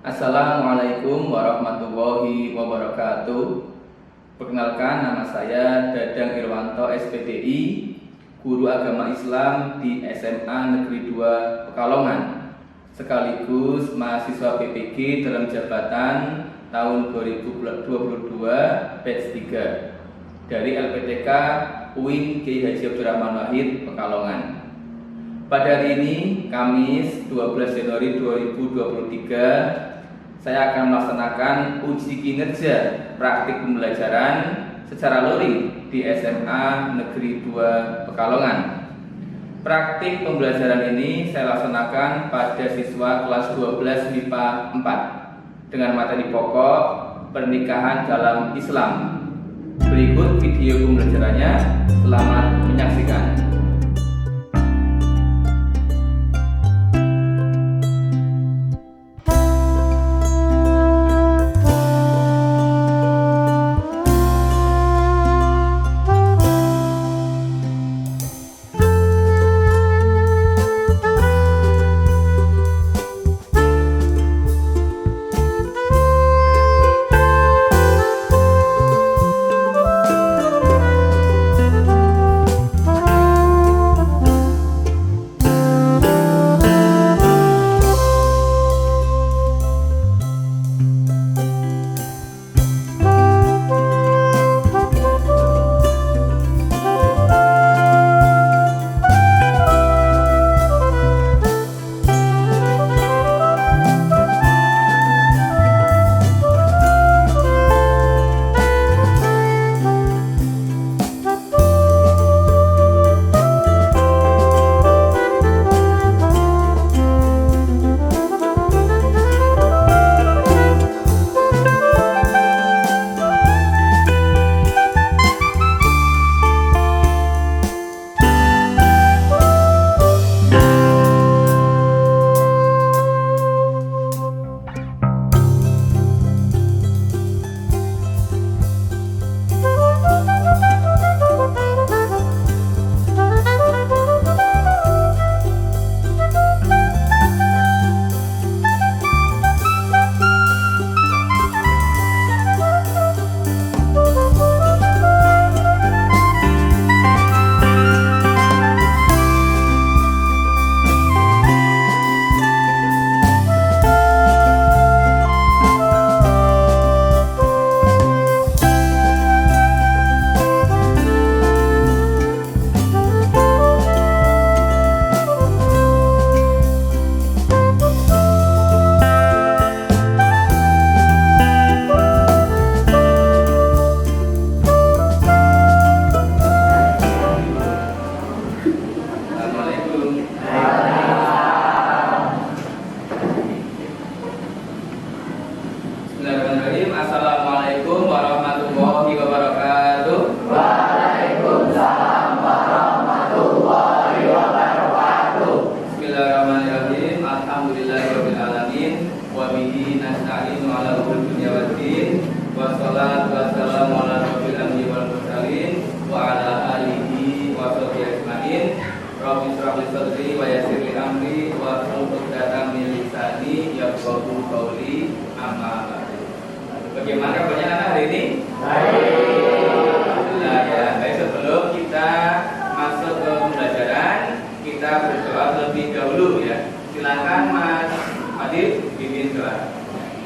Assalamualaikum warahmatullahi wabarakatuh. Perkenalkan, nama saya Dadang Irwanto SPDI, guru agama Islam di SMA Negeri 2 Pekalongan, sekaligus mahasiswa PPG dalam jabatan tahun 2022 batch 3 dari LPTK UIN Kiai Haji Abdurrahman Wahid Pekalongan. Pada hari ini, Kamis 12 Januari 2023, saya akan melaksanakan uji kinerja praktik pembelajaran secara luring di SMA Negeri 2 Pekalongan. Praktik pembelajaran ini saya laksanakan pada siswa kelas 12 MIPA 4 dengan materi pokok pernikahan dalam Islam. Berikut video pembelajarannya. Selamat menyaksikan. Assalamualaikum warahmatullahi wabarakatuh. Waalaikumsalam warahmatullahi wabarakatuh. Bismillahirrahmanirrahim. Alhamdulillahirabbil alamin wa bihi nasta'inu ala umuri dunya waddin. Wassalatu wassalamu ala rabbil anbiya'i wal mursalin wa ala alihi wa sahbihi ajmain. Rabbi shrah li sadri wa yassir li amri wa hlul 'uqdatam min lisani yafqahu qawli. Amma ba'du. Bagaimana kabarnya anak hari ini? Alhamdulillah ya. Baik, sebelum kita masuk ke pembelajaran, kita berdoa terlebih dahulu ya. Silakan Mas Adib pimpin doa.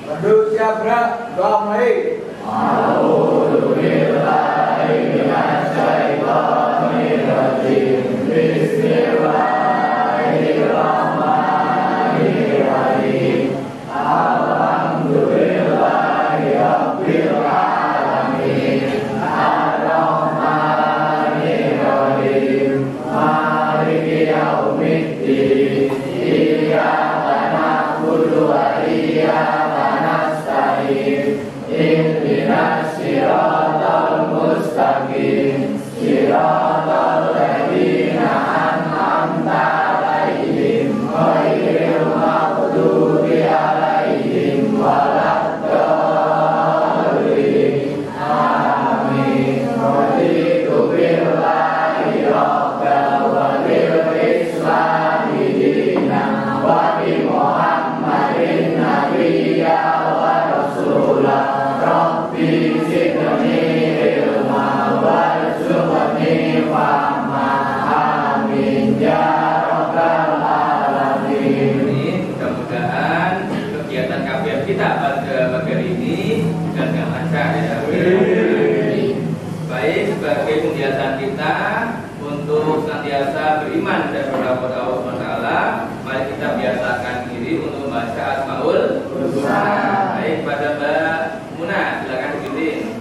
Manusia berat, doa mulai. A'udzubillahi minasyaitonir rajim. Bismillahirrahmanirrahim. Alhamdulillahi rabbil alamin. Ar-Rahmanir Rahim. Maliki yaumiddin. Iyyaka na'budu wa iyyaka nasta'in. Ihdinas siratal mustaqim. Siratal ladzina an'amta 'alaihim ghairil maghdubi 'alaihim waladdallin. Amin. Raditu billahi rabban wa bil islami dinan wa bi Muhammadin nabiyyan kegiatan KBM kita pada pagi hari ini dengan lancar ya. Baik, sebagai kegiatan kita untuk senantiasa beriman dan berdoa kepada Allah SWT, mari kita biasakan diri untuk membaca Asmaul Husna. Baik, pada Mbak Muna, silakan dipimpin.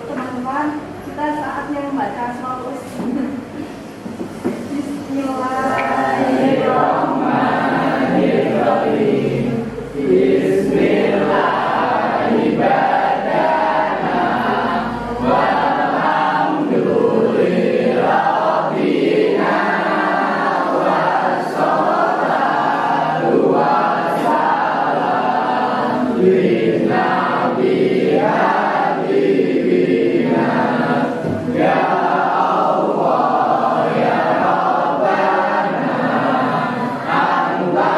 Teman-teman, kita saatnya membaca Asmaul Husna. Bismillahirrahmanirrahim. Bismillahirrahmanirrahim. Walhamdulillahirrabbilalamin. Wassalatu wassalamu linnabi habibina ya Allah ya Rabbana anta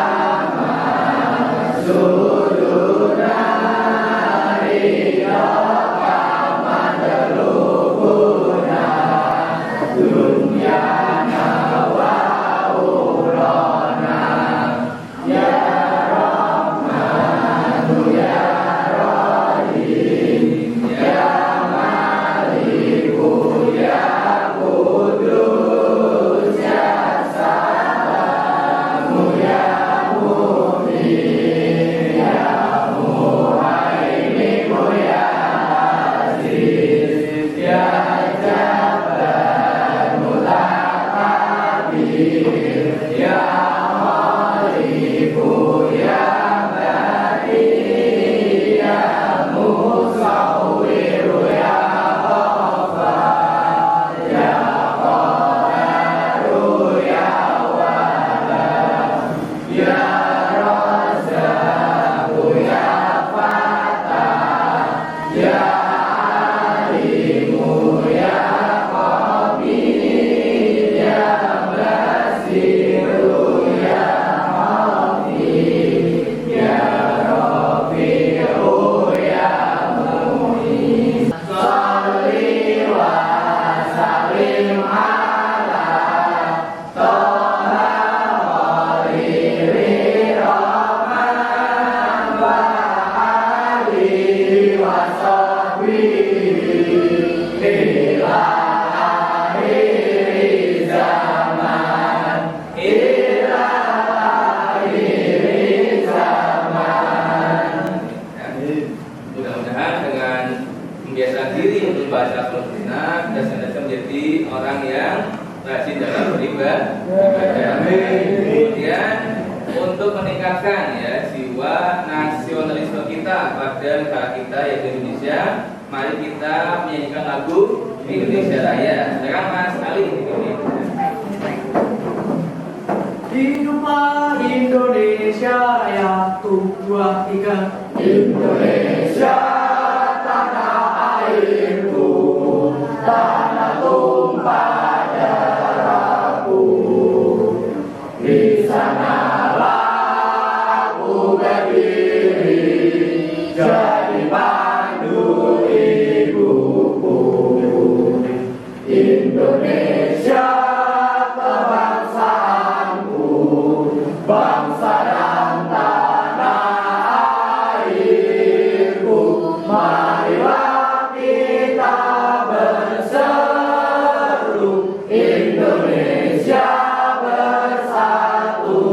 masuduna ilaka madlubuna dunyana wa urana ya Rahmanu ya Rahim ya Maliku ya Qudus ya Salamu ya Mu'min ya Muhaimin ya Aziz ya Jabbar Mutakabir ya Maliku ya Bari ya Musawwir ya Ghaffar ya Qahhar ya Wahhab ya Razzaq ya Fattah ya Alimu ya Khabir ya Basiru ya Hafiz ya Rafi'u ya Mu'in. Sholli wa sallim ala Toha khairi rahman wa alihi wa sahbihi ila akhiri zaman ila akhiri zaman. Mudah-mudahan dengan membiasakan diri untuk baca Al-Quran kita senantiasa menjadi orang yang rajin dalam beribadah. Kemudian untuk meningkatkan ya jiwa nasionalisme kita pada negara kita yaitu Indonesia, mari kita menyanyikan lagu Indonesia Raya. Silakan Mas Ali. Hiduplah Indonesia Raya, 1, 2, 3. Indonesia tanah airku, tanah tumpah darahku. Di sanalah aku berdiri, jadi pandu ibuku. Indonesia kebangsaanku, bangsa dan tanah airku. Marilah kita berseru, Indonesia bersatu.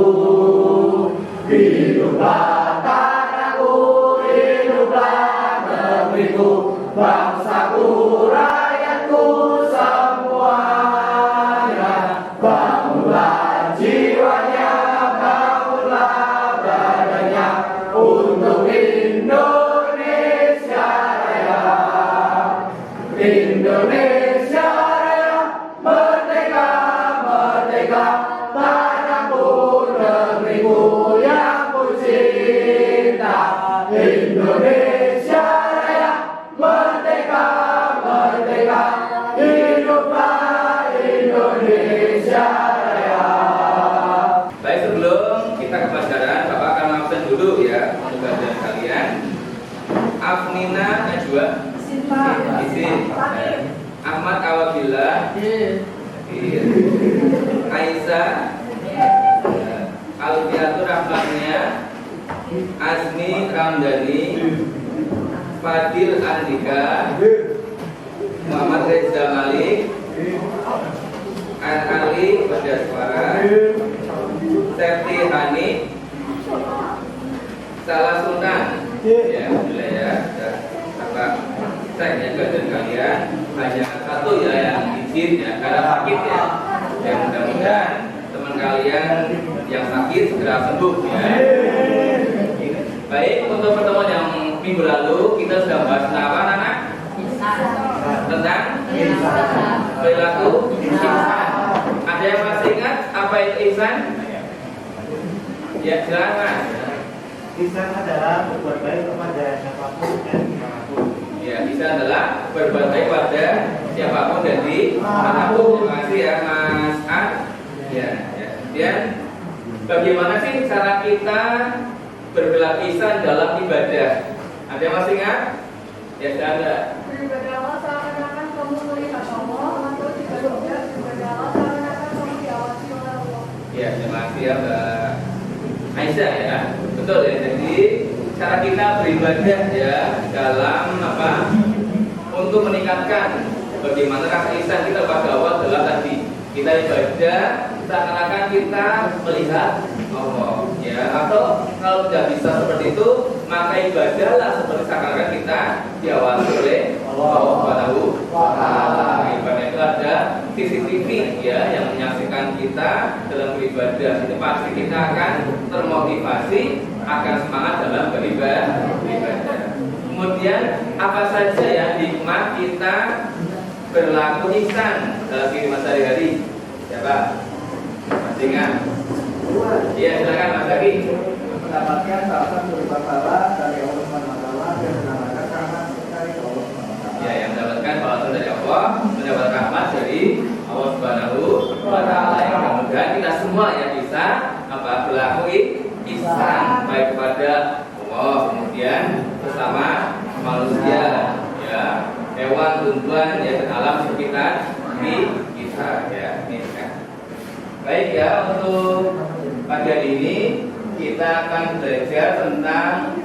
Hiduplah tanahku, hiduplah negeriku, bangsaku, rakyatku semuanya. Bangunlah jiwanya, bangunlah badannya untuk Indonesia Raya. Indonesia Raya, merdeka, merdeka, tanahku, negeriku yang ku cinta. Indonesia Raya, merdeka, merdeka, hiduplah Indonesia Raya. Baik, sebelum kita ke pelajaran, Bapak akan absen dulu ya untuk pelajaran kalian. Afnina Najwa, izin. Ahmad Awabillah, Aisyah, Alfiatur Rahmania, Azmi Ramdhani, Fadil Andika, Muhammad Reza Malik, Ali Badaskara, Septi Hani, Salah Sultan. Ya, sudah ya. Apa? Saya badan kalian hanya satu ya yang izin ya karena sakit ya. Yang mudah-mudahan teman kalian yang sakit segera sembuh ya. Baik, untuk pertemuan yang minggu lalu kita sudah bahas tentang apa anak? Tentang perilaku ihsan. Ada yang masih ingat apa itu ihsan? Ya, silakan. Ihsan adalah berbuat baik kepada siapapun dan dimanapun. Ya, ihsan adalah berbuat baik pada siapapun dan dimanapun. Terima kasih ya Mas A. Ya. Kemudian bagaimana sih cara kita berperilaku ihsan dalam ibadah? Ada yang masih ingat? Ya, sudah ada. Beribadahlah seakan-akan kamu melihat Allah, atau jika tidak, beribadahlah seakan-akan kamu diawasi oleh Allah. Ya, terima kasih ya Mbak Aisyah ya. Betul ya. Jadi cara kita beribadah ya dalam apa? Untuk meningkatkan bagaimana rasa ihsan kita pada Allah adalah tadi kita ibadah seakan-akan kita melihat Allah ya, atau kalau tidak bisa seperti itu maka ibadahlah seperti seakan-akan kita diawasi oleh Allah Subhanahu wa taala. Ibadah itu ada CCTV ya yang menyaksikan kita dalam beribadah. Itu pasti kita akan termotivasi, akan semangat dalam beribadah. Kemudian apa saja yang hikmah kita berlaku ihsan dalam kehidupan sehari-hari? Siapa? Masih ingat? Iya, silakan Mas Zaki. Mendapatkan balasan berupa pahala dari Allah SWT dan mendapatkan rahmat dari Allah SWT. Ya, yang mendapatkan balasan dari Allah, mendapat rahmat dari Allah Subhanahu wa taala. Yang mudah-mudahan kita semua yang bisa apa berlaku ihsan baik kepada Allah, kemudian bersama manusia, ya, hewan, tumbuhan, ya, dan alam sekitar kita, ya. Ini kan. Baik ya, untuk pagi hari ini kita akan belajar tentang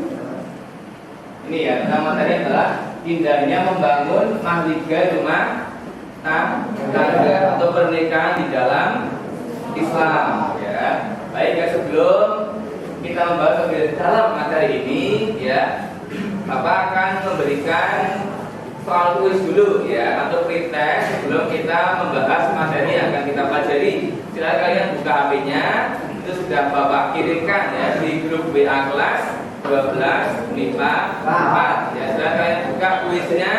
ini ya, tentang materi adalah indahnya membangun mahligai rumah tangga atau pernikahan di dalam Islam ya. Baik ya, sebelum kita membahas lebih dalam materi ini ya, Bapak akan memberikan soal kuis dulu ya, atau pretest sebelum kita membahas materi yang akan kita pelajari. Silakan kalian buka HP-nya, itu sudah Bapak kirimkan ya di grup WA kelas 12 MIPA 4 ya. Silakan kalian buka kuisnya,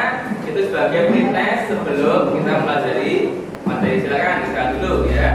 itu sebagai pretest sebelum kita mempelajari materi. Silakan dibuka dulu ya.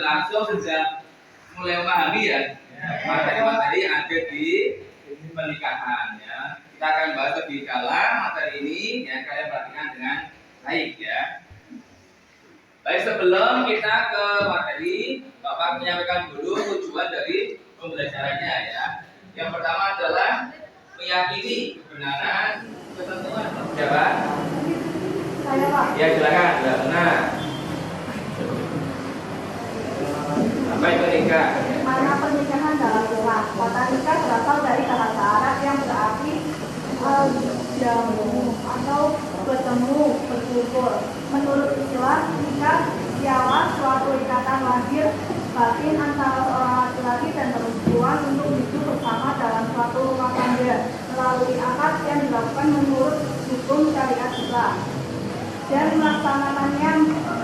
Langsung sudah mulai memahami ya materi-materi yang ada di pernikahan ya. Kita akan bahas lebih dalam materi ini ya, kalian perhatikan dengan baik ya. Baik, sebelum kita ke materi, Bapak menyampaikan dulu tujuan dari pembelajarannya ya. Yang pertama adalah meyakini kebenaran ketentuan. Siapa? Saya Pak. Ya, silakan. Sudah benar. Apa itu nikah? Makna pernikahan dalam Islam. Kata nikah berasal dari bahasa Arab yang berarti jamu atau bertemu, berkumpul. Menurut Islam, nikah ialah suatu ikatan lahir batin antara seorang laki-laki dan perempuan untuk hidup bersama dalam suatu rumah tangga melalui akad yang dilakukan menurut hukum syariat Islam. Dan melaksanakannya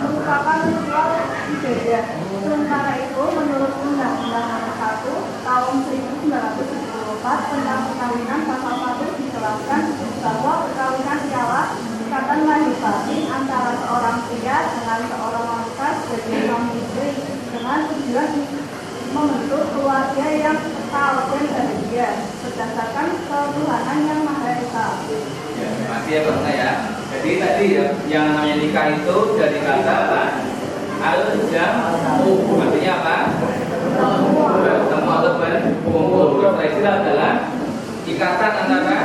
merupakan ritual ibadah. Sementara itu, menurut Undang-Undang Nomor 1 Tahun 1974 tentang perkawinan pasal 1 dijelaskan bahwa perkawinan ialah ikatan lahir batin antara seorang pria dengan bertujuan membentuk keluarga yang kekal dan bahagia berdasarkan ketuhanan yang Maha Esa. Ya, terima kasih ya Bang ya. Jadi tadi ya, yang namanya nikah itu dari kata apa? Al-jamu, artinya apa? Bertemu atau berkumpul. Istilah adalah ikatan antara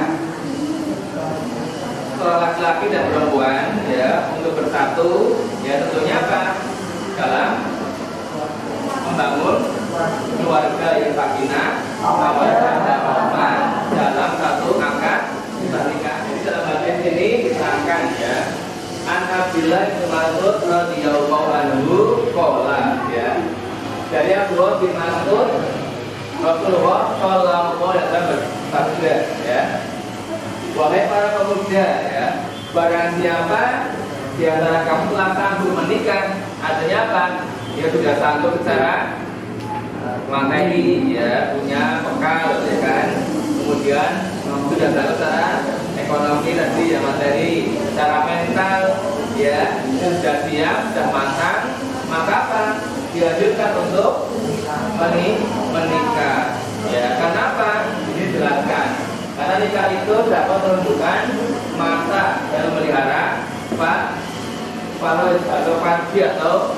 seorang laki-laki dan perempuan ya untuk bersatu ya tentunya apa? Dalam membangun keluarga yang sakinah, mawaddah dan warahmah dalam satu akad nikah. Jadi dalam hadis ini disangkan ya An Abdillah bin Mas'ud radhiyallahu anhu qala ya. Dari Abdullah bin Mas'ud Rasulullah sallallahu alaihi wasallam bersabda ya. Wahai para pemuda ya, barang siapa di antara kamu telah sanggup menikah, artinya apa? Dia sudah sanggup secara materi ya, punya bekal ya kan. Kemudian sudah sanggup secara ekonomi tadi ya, materi, secara mental ya, sudah siap, sudah matang, maka apa? Dianjurkan untuk menikah ya. Kenapa? Ini jelaskan. Karena nikah itu dapat menentukan masa dan memelihara atau farji atau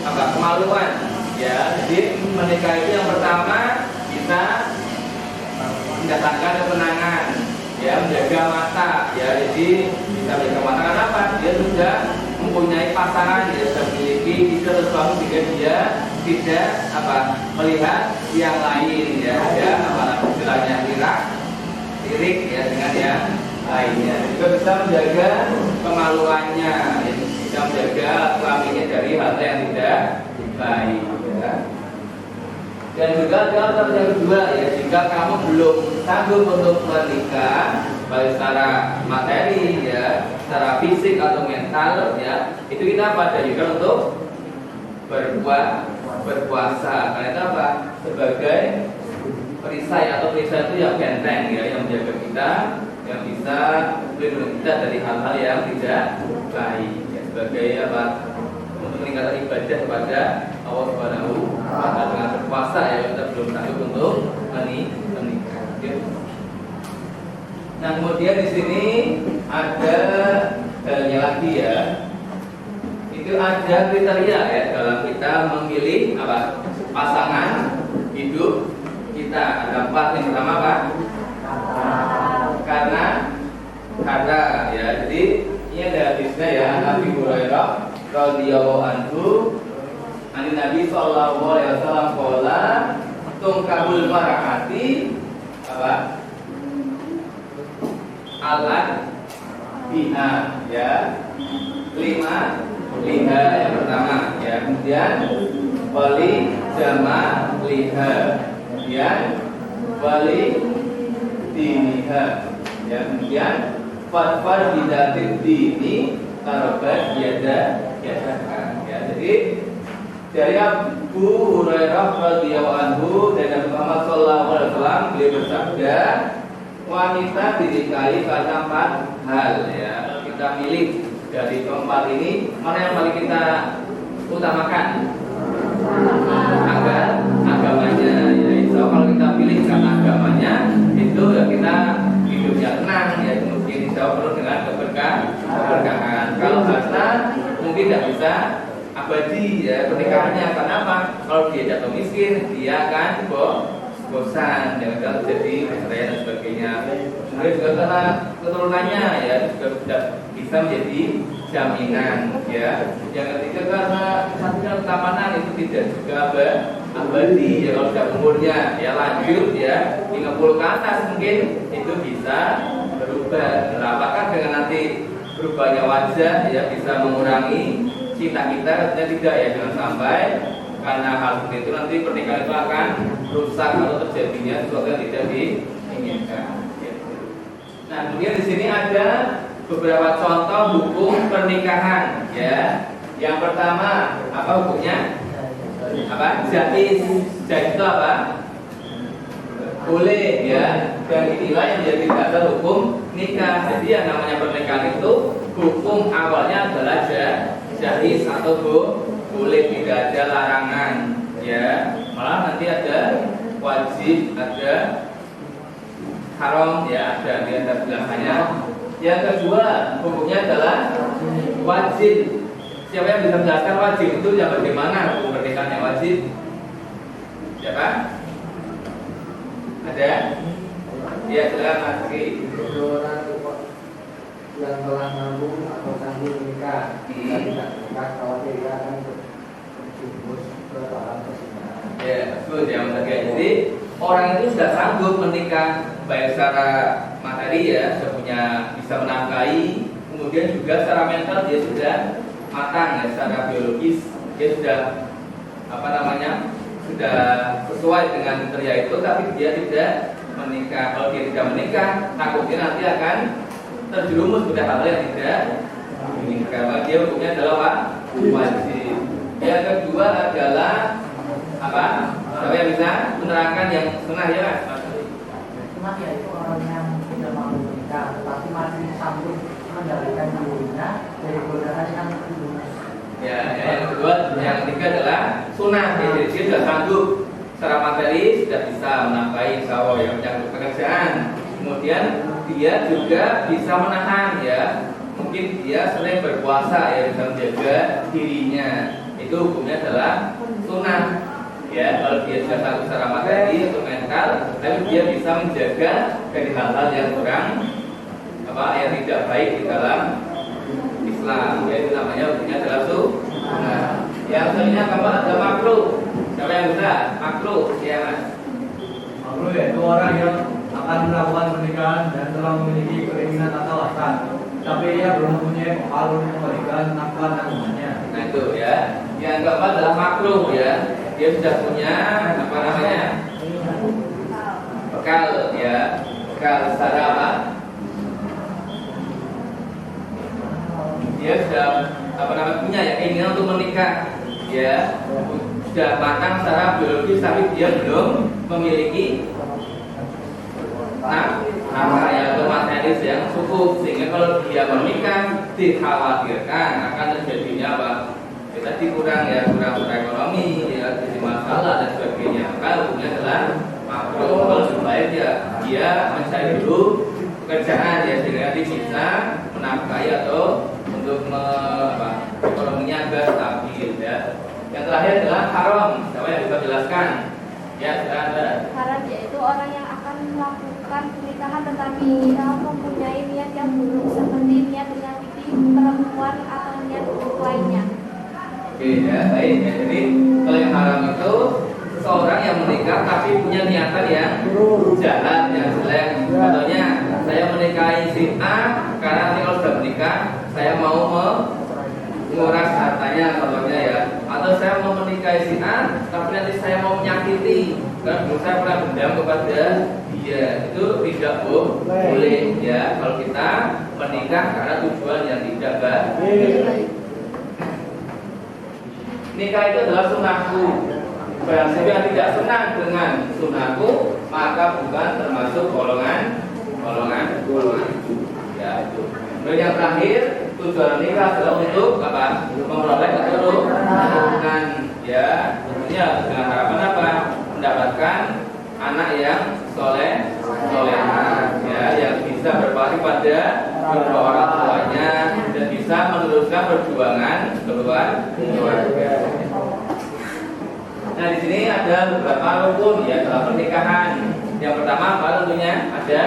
apa kemaluan ya. Jadi menikah itu yang pertama kita mendatangkan kemenangan ya, menjaga mata ya. Jadi bisa menjaga mata karena apa? Dia sudah mempunyai pasangan, dia sudah memiliki istri atau suami sehingga dia tidak apa melihat yang lain ya. Ada apa istilahnya lirik ya dengan yang lainnya. Juga bisa menjaga kemaluannya, ya. Bisa menjaga kelaminnya dari hal yang tidak baik ya. Dan juga ada yang kedua ya, jika kamu belum sanggup untuk menikah baik secara materi ya, secara fisik atau mental ya, itu kita pada juga untuk berpuasa. Karena itu apa? Sebagai perisai atau perisai itu yang benteng ya, yang menjaga kita, yang bisa melindungi kita dari hal-hal yang tidak baik ya, sebagai apa? Untuk meningkatkan ibadah kepada Allah Subhanahu wa Ta'ala dengan berpuasa ya, kita belum sanggup untuk menikah. Ya. Nah kemudian di sini ada halnya lagi ya, itu ada kriteria ya dalam kita memilih apa pasangan hidup kita. Ada 4. Yang pertama apa? Karena ya. Jadi ini ada hadisnya ya, Nabi Hurairah radhiyallahu anhu an Nabi sallallahu alaihi wasallam qala tungkabul mar'ati apa? Alat biha ya. 5 liha yang pertama ya. Kemudian wali jama liha ya, wali diniha ya. Kemudian fatfar bidatin dini tarobat yada ya. Jadi dari Abu Hurairah radhiyallahu anhu dan Nabi Muhammad sallallahu alaihi wasallam beliau bersabda, wanita dinikahi karena 4 hal ya. Kita milih dari keempat ini mana yang paling kita utamakan? Agamanya ya. Insya Allah kalau kita pilih karena agamanya itu ya kita hidupnya tenang ya, mungkin insya Allah penuh dengan keberkahan. Kalau harta mungkin tidak bisa abadi ya pernikahannya. Karena apa? Kalau dia jatuh miskin dia akan bosan, jangan terjadi perceraian dan sebagainya. Kemudian juga karena keturunannya ya juga tidak bisa menjadi jaminan ya. Yang ketiga karena satunya ketampanan itu tidak juga abadi ya. Kalau sudah umurnya ya lanjut ya 50 ke atas mungkin itu bisa berubah. Nah, apakah dengan nanti berubahnya wajah ya bisa mengurangi cinta kita? Tentunya tidak ya, jangan sampai karena hal seperti itu nanti pernikahan itu akan rusak atau terjadinya sesuatu yang tidak diinginkan. Nah, kemudian di sini ada beberapa contoh hukum pernikahan ya. Yang pertama apa hukumnya? Apa? Jaiz. Jaiz itu apa? Boleh ya. Dan inilah yang menjadi dasar hukum nikah. Jadi yang namanya pernikahan itu hukum awalnya adalah jaiz atau boleh, tidak ada larangan ya, malah nanti ada wajib, ada haram, ya, ada di atas belakangnya. Yang kedua, hukumnya adalah wajib. Siapa yang bisa menjelaskan wajib itu yang bagaimana hukum pernikahan yang wajib? Siapa? Ada? Ya, silakan Mas Ki. Orang yang telah nabung atau sanggup menikah, jika tidak menikah, khawatir dia akan terjerumus ke dalam perzinahan. Ya, betul ya Mas Ki. Jadi orang itu sudah sanggup menikah, baik secara materi ya, sudah punya, bisa menafkahi, kemudian juga secara mental dia sudah matang ya, secara biologis dia sudah sudah sesuai dengan kriteria itu, tapi dia tidak menikah. Kalau dia tidak menikah, takutnya nanti akan terjerumus pada hal yang tidak diinginkan. Maka dia hukumnya adalah wajib. Yang kedua adalah apa? Siapa yang bisa menerangkan yang sunnah ya Mas? Cuma ya itu orang yang tidak mau menikah, tapi masih sanggup mengendalikan dirinya dari godaan yang terjerumus. Ya, yang kedua, yang ketiga adalah sunnah. Jadi dia sudah sanggup secara materi, sudah bisa menafkahi insya Allah yang menyangkut pekerjaan. Kemudian dia juga bisa menahan ya. Mungkin dia sering berpuasa ya, bisa menjaga dirinya. Itu hukumnya adalah sunnah. Ya, kalau dia sudah sanggup secara materi atau mental, tapi dia bisa menjaga dari hal-hal yang kurang yang tidak baik di dalam Islam, yaitu namanya hukumnya adalah sunnah. Yang selanjutnya kamu ada makruh. Siapa yang bisa? Makruh, ya Mas. Makruh yaitu orang yang akan melakukan pernikahan dan telah memiliki keinginan atau hasrat, tapi ia belum mempunyai pengaruh untuk memberikan nafkah tanggungannya. Nah itu ya. Yang keempat adalah makruh ya. Dia sudah punya bekal ya, bekal secara apa? Dia sudah punya ya keinginan untuk menikah ya, sudah matang secara biologis, tapi dia belum memiliki nafkah ya, atau materiis yang cukup, sehingga kalau dia menikah dikhawatirkan akan terjadinya apa? Ya, tadi kurang ekonomi ya, jadi masalah dan sebagainya. Maka hukumnya adalah makruh. Kalau lebih baik ya dia mencari dulu pekerjaan ya, sehingga nanti bisa menafkahi atau untuk ekonominya agar stabil ya. Yang terakhir adalah haram. Siapa yang bisa jelaskan? Ya, silakan. Haram yaitu orang yang akan melakukan pernikahan tetapi mempunyai niat yang buruk seperti niat menyakiti perempuan atau niat buruk lainnya. Oke ya, baik ya. Jadi kalau yang haram itu seseorang yang menikah tapi punya niatan yang jahat, yang jelek. Contohnya saya menikahi si A karena nanti kalau sudah menikah saya mau menguras hartanya contohnya ya, atau saya mau menikahi si A tapi nanti saya mau menyakiti karena dulu saya pernah dendam kepada dia. Itu tidak boleh ya kalau kita menikah karena tujuan yang tidak baik. Nikah itu adalah sunnahku. Barang siapa yang tidak senang dengan sunnahku, maka bukan termasuk golongan ya itu. Dan yang terakhir, tujuan nikah adalah untuk apa? Memperoleh keturunan ya. Tentunya dengan harapan apa? Mendapatkan anak yang solehah ya, yang bisa berbakti pada kedua orang tuanya dan bisa meneruskan perjuangan keluarga. Nah di sini ada beberapa rukun ya dalam pernikahan. Yang pertama apa tentunya? Ada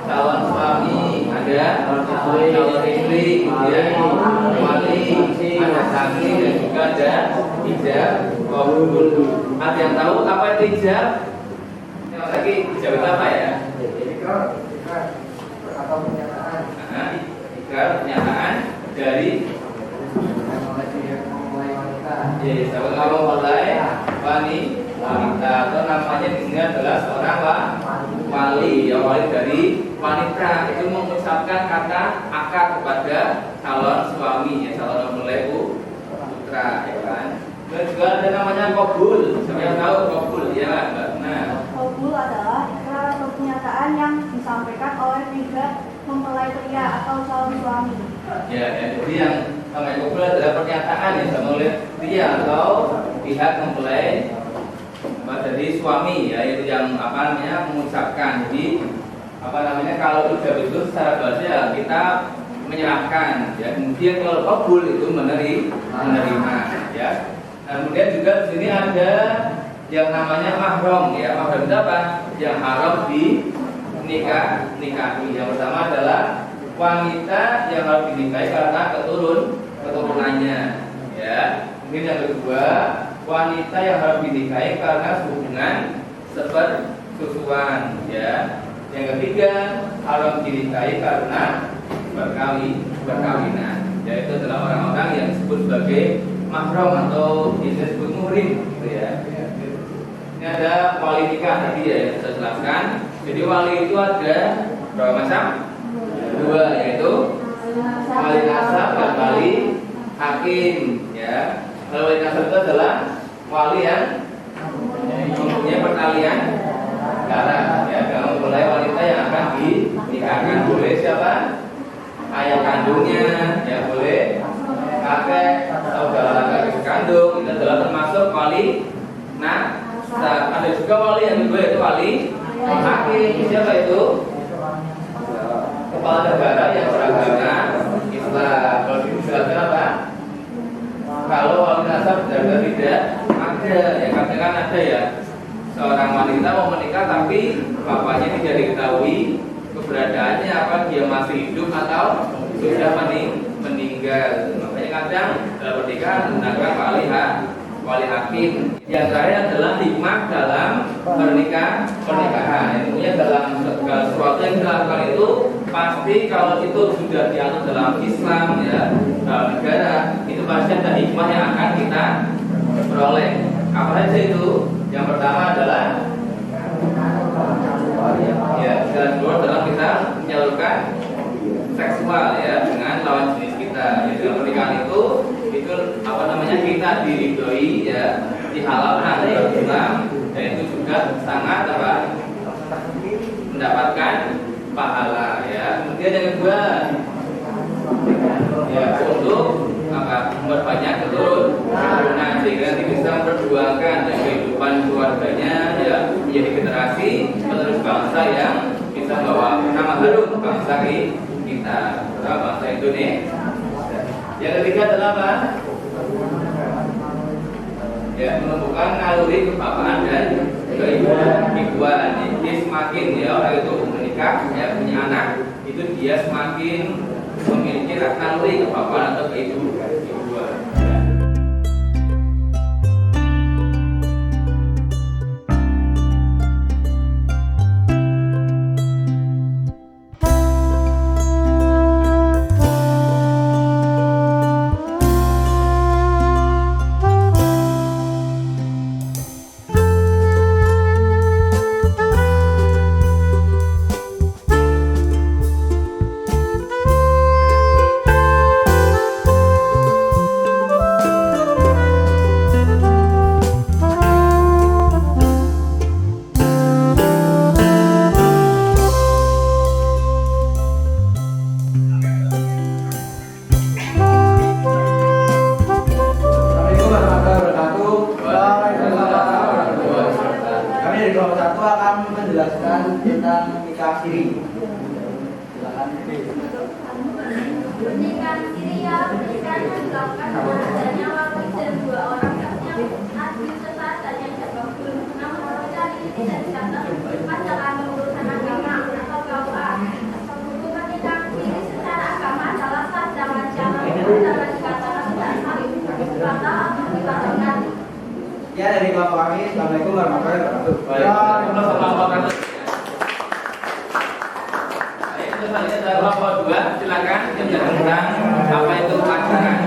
calon suami, ada calon istri, kemudian wali, ada saksi dan juga ada ijab kabul. Ada yang tahu apa itu ijab? Yang lagi ijab itu apa ya? Atau pernyataan Ikrar pernyataan dari sama kamu mulai wanita atau namanya di sini adalah seorang wali, ya wali dari wanita itu mengucapkan kata akad kepada calon suami, ya calon mempelai putra, ya kan. Dan juga ada namanya qabul. Siapa yang tahu qabul ya, Mbak? Nah, Qabul adalah ikrar atau pernyataan yang disampaikan oleh tiga mempelai pria atau calon suami. ya jadi yang namanya qabul adalah pernyataan yang disampaikan oleh pria atau pihak mempelai dari suami, ya, itu yang mengucapkan. Jadi kalau ijab itu secara bahasa kita menyerahkan, ya. Kemudian kalau qabul itu menerima, ya. Kemudian juga di sini ada yang namanya mahram, ya. Mahram itu apa? Yang haram nikahi. Yang pertama adalah wanita yang harus dinikahi karena keturunannya, ya. Kemudian yang kedua, wanita yang harus dinikahi karena hubungan sepersusuan, ya. Yang ketiga, haram dinikahi karena berkawinan, yaitu adalah orang-orang yang disebut sebagai mahram atau disebut muhrim, gitu ya. Ini ada wali nikah tadi, ya, yang saya jelaskan. Jadi wali itu ada berapa macam? Dua, yaitu wali nasab dan wali hakim, ya. Kalau wali nasab itu adalah wali yang mempunyai pertalian darah, ya. Kalau mulai wanita yang akan dinikahkan boleh siapa? Ayah kandungnya, ya, boleh kakek, saudara kakek kandung, itu adalah termasuk wali. Nah, ada juga wali yang kedua, yaitu wali hakim. Siapa itu? Kepala negara yang beragama Islam. Kalau dijelaskan apa? Kalau wali nasab tidak ada, ya, katakan ada, ya, seorang wanita mau menikah tapi bapaknya tidak diketahui keberadaannya, apa dia masih hidup atau sudah meninggal. Makanya kadang dalam pernikahan menggunakan wali hakim. Yang terakhir adalah hikmah dalam pernikahan. Tentunya dalam segala sesuatu yang dilakukan itu pasti kalau itu sudah diatur dalam Islam, ya, dalam negara, itu pasti ada hikmah yang akan kita peroleh. Apa saja itu? Yang pertama adalah, ya, jalan keluar dalam kita menyalurkan seksual, ya, dengan lawan jenis kita. Jadi dalam pernikahan itu kita diridhoi, ya, dihalalkan oleh Islam, dan itu juga sangat mendapatkan pahala, ya. Kemudian yang kedua, ya, untuk memperbanyak keturunan sehingga nanti bisa memperjuangkan kehidupan keluarganya, ya, menjadi generasi penerus bangsa yang bisa membawa nama harum bangsa kita, bangsa Indonesia. Yang ketiga adalah apa? Ya, menumbuhkan naluri kebapaan dan keibuan. Jadi semakin, ya, orang itu menikah, ya, punya anak, itu dia semakin memiliki naluri kebapaan atau keibuan. Ya, dari Bapak kami, Assalamualaikum warahmatullahi wabarakatuh. Waalaikumsalam warahmatullahi wabarakatuh. Selanjutnya adalah kelompok 2, silakan menjelaskan tentang apa itu pacaran.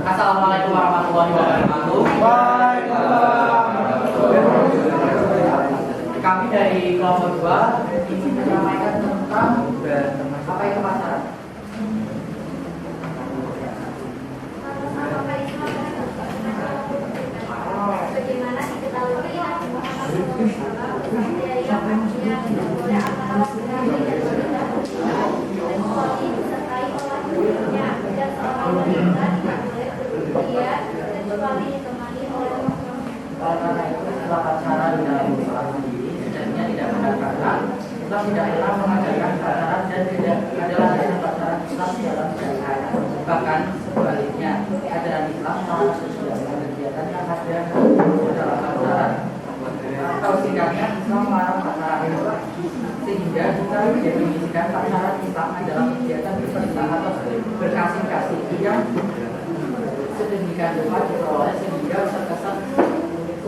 Assalamualaikum warahmatullahi wabarakatuh. Kami dari kelompok 2 ingin menyampaikan tentang apa itu pacaran. Bagaimana diketahui Nabi Muhammad SAW dari yang artinya tidak boleh antara laki-laki dan wanita dan suami disertai oleh ibunya, dan seorang wanita tidak boleh berpergian kecuali ditemani oleh tata cara di dalam Islam sendiri sebenarnya tidak benar karena Islam tidak pernah mengajarkan pacaran dan tidak ada ajaran pacaran Islam di dalam syariat. Bahkan sebaliknya, ajaran Islam sangat sesuai dengan kegiatan yang ada dalam pacaran. Atau sikapnya Islam melarang pacaran, sehingga kita mendefinisikan pacaran Islam adalah kegiatan berperintah atau berkasih-kasih yang sedemikian rupa diperoleh sehingga terkesan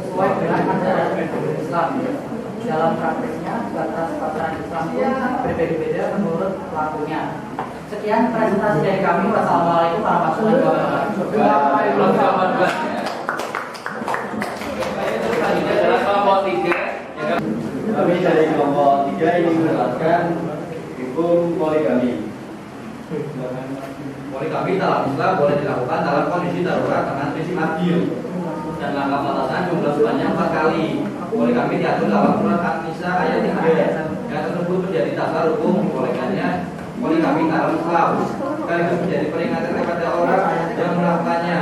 sesuai dengan ajaran Islam. Dalam prakteknya, batas pacaran Islam pun berbeda-beda menurut pelakunya. Sekian presentasi dari kami. Wassalamualaikum warahmatullahi wabarakatuh. Kami dari kelompok 3 ingin menjelaskan hukum poligami. Poligami dalam Islam boleh dilakukan dalam kondisi darurat dengan prinsip adil dan langkah batasan jumlah sebanyak 4 kali. Poligami diatur dalam surat An-Nisa ayat 3 yang tersebut menjadi dasar hukum dibolehkannya poligami dalam Islam, sekaligus menjadi peringatan kepada orang yang melakukannya,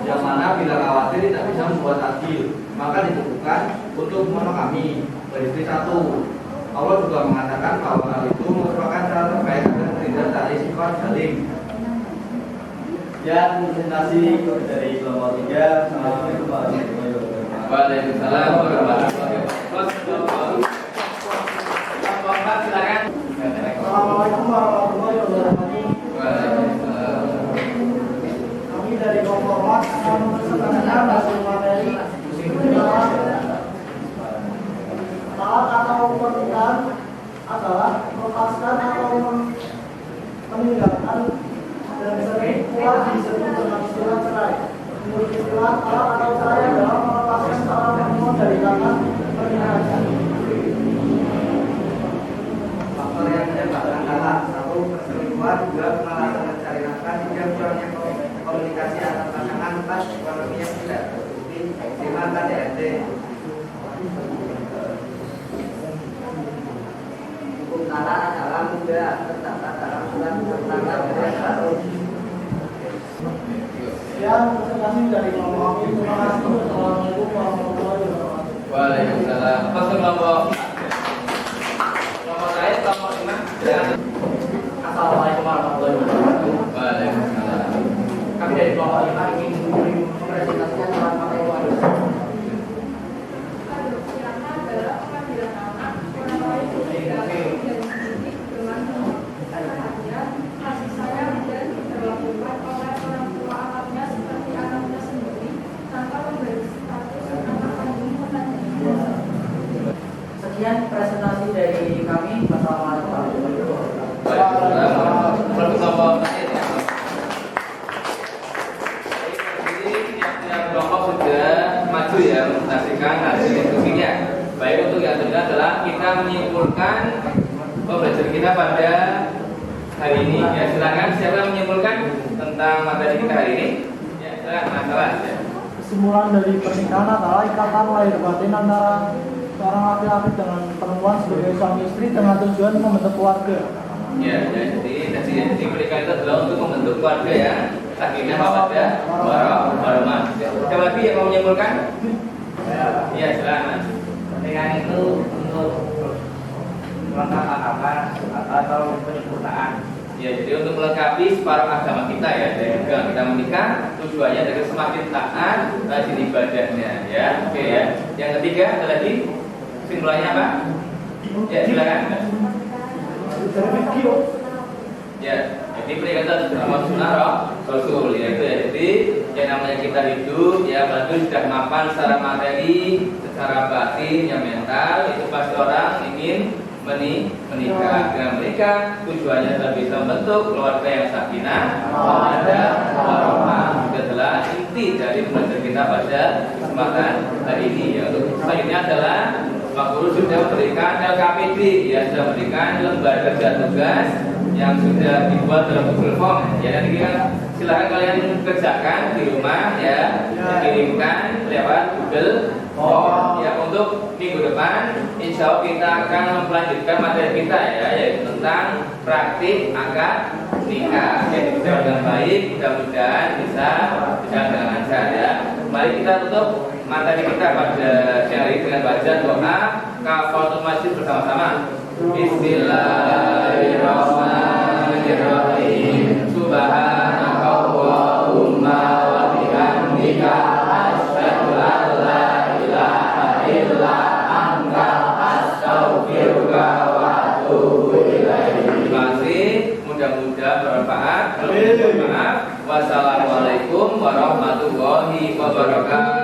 yang mana bila khawatir tidak bisa membuat adil, maka dicukupkan untuk monogami beristri 1. Allah juga mengatakan bahwa hal itu merupakan cara terbaik agar terhindar dari sifat zalim. Yang presentasi dari kelompok 3. Assalamualaikum warahmatullahi wabarakatuh. Waalaikumsalam warahmatullahi wabarakatuh. Kelompok 4 silakan. Assalamualaikum warahmatullahi wabarakatuh. Waalaikumsalam. Kami dari kelompok 4 akan mempresentasikan hasil materi saat atau pernikahan adalah melepaskan atau meninggalkan dan sering kuat disebut dengan istilah cerai. Menurut istilah talak atau cerai adalah melepaskan seorang perempuan dari kata pernikahannya. Faktor yang menyebabkan talak: 1. Perselingkuhan, 2. Kemalasan mencari nafkah, 3. Kurangnya komunikasi antar pasangan, 4. Ekonomi yang tidak tercukupi, 5. KDRT. Hukum talak adalah mudah terdapat dalam surat tanggal 1. Sekian presentasi dari kelompok kami. Terima kasih. Wassalamualaikum warahmatullahi wabarakatuh. Waalaikumsalam. Masuk kelompok. Kelompok lain, kelompok 5. Silakan. Assalamualaikum warahmatullahi wabarakatuh. Waalaikumsalam. Kami dari kelompok 5 ingin mempresentasikan tentang materi waris. Adopsi anak adalah pengambilan anak orang lain dari sendiri dengan bahagia, kasih sayang dan diperlakukan oleh orang tua anaknya seperti anaknya sendiri tanpa memberi status anak kandung menantunya. Sekian presentasi dari kami. Wassalamualaikum warahmatullahi wabarakatuh. Waalaikumsalam. Untuk kelompok terakhir ya. Jadi yang kelompok sudah maju ya mempresentasikan hasil diskusinya. Baik, untuk yang kedua adalah kita menyimpulkan pembelajaran kita pada hari ini. Ya, silakan siapa yang menyimpulkan tentang materi kita hari ini? Ya, silakan masalah. Ya. Kesimpulan dari pernikahan adalah ikatan lahir batin antara seorang laki-laki dengan perempuan sebagai suami istri dengan tujuan membentuk keluarga. Ya, jadi mereka itu adalah untuk membentuk keluarga ya. Sakinah mawaddah warahmah. Siapa lagi yang mau menyimpulkan? Ya, silakan. Pernikahan itu untuk melengkapi apa atau penyempurnaan. Ya, jadi untuk melengkapi separuh agama kita ya. Dari kita menikah tujuannya agar semakin taat rajin ibadahnya ya. Oke ya. Yang ketiga ada lagi kesimpulannya apa? Ya, silakan. Ya, jadi pernikahan itu Muhammad Sunnah Rasul ya itu ya. Jadi yang namanya kita hidup ya berarti sudah mapan secara materi, secara batin, yang mental itu pasti orang ingin menikah. Dengan menikah tujuannya adalah bisa membentuk keluarga yang sakinah, mawaddah, warahmah. Itu adalah inti dari pembelajaran kita pada kesempatan hari ini ya. Untuk selanjutnya adalah Pak Guru sudah memberikan LKPD ya, sudah memberikan lembar kerja tugas yang sudah dibuat dalam Google Form ya. Nanti kita silakan kalian kerjakan di rumah ya, dikirimkan lewat Google Form ya. Untuk minggu depan insya Allah kita akan melanjutkan materi kita ya, yaitu tentang praktik akad nikah. Jadi bisa dengan baik, mudah-mudahan bisa dengan lancar ya. Mari kita tutup materi kita pada siang hari dengan bacaan doa kafaratul majlis bersama-sama. Bismillahirrahmanirrahim. Subhanakallahumma wa bihamdika asyhadu an la ilaha illa anta astaghfiruka wa atubu ilaik. Terima kasih, mudah-mudahan bermanfaat. Maaf. Wassalamualaikum warahmatullahi wabarakatuh.